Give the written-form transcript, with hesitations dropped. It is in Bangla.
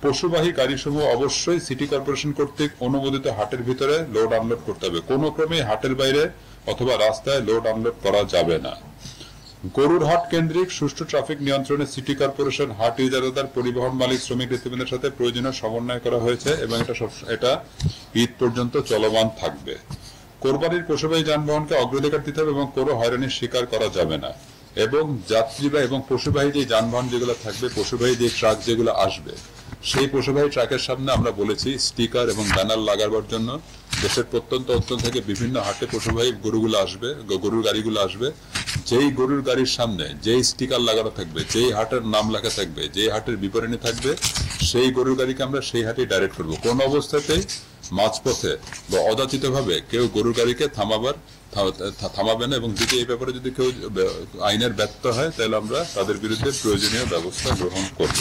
পশুবাহী গাড়িসমূহ অবশ্যই সিটি কর্পোরেশন কর্তৃক অনুমোদিত হাটের ভিতরে লোড আনলোড করতে হবে। কোনো ক্রমেই হাটের বাইরে অথবা রাস্তায় লোড আনলোড করা যাবে না। গরুর হাট কেন্দ্রিক সুষ্ঠু ট্রাফিক নিয়ন্ত্রণে সিটি কর্পোরেশন হাট ইজারাদার, পরিবহন মালিক, শ্রমিক নেতৃবৃন্দের সাথে প্রয়োজনীয় সমন্বয় করা হয়েছে এবং এটা ঈদ পর্যন্ত চলমান থাকবে। কোরবানির পশুবাহী যানবাহনকে অগ্রাধিকার দিতে হবে এবং কোনো হয়রানির শিকার করা যাবে না। এবং যাত্রীবাহী এবং পশুবাহী যে যানবাহন যেগুলো থাকবে, পশুবাহী যে ট্রাক যেগুলো আসবে, সেই পশুবাহী ট্রাকের সামনে আমরা বলেছি স্টিকার এবং ব্যানার লাগাবার জন্য। দেশের প্রত্যন্ত অঞ্চল থেকে বিভিন্ন হাটে পশুবাহী গরুর গাড়িগুলো আসবে। যেই গরুর গাড়ির সামনে যেই স্টিকার লাগানো থাকবে, যেই হাটের নাম লেখা থাকবে, যেই হাটের বিবরণী থাকবে, সেই গরুর গাড়িকে আমরা সেই হাটে ডাইরেক্ট করবো। কোন অবস্থাতেই মাঝপথে বা অযাচিতভাবে কেউ গরুর গাড়িকে থামাবে না। এবং দ্বিতীয়, এই ব্যাপারে যদি কেউ আইনের ব্যত্যয় হয় তাহলে আমরা তাদের বিরুদ্ধে প্রয়োজনীয় ব্যবস্থা গ্রহণ করব।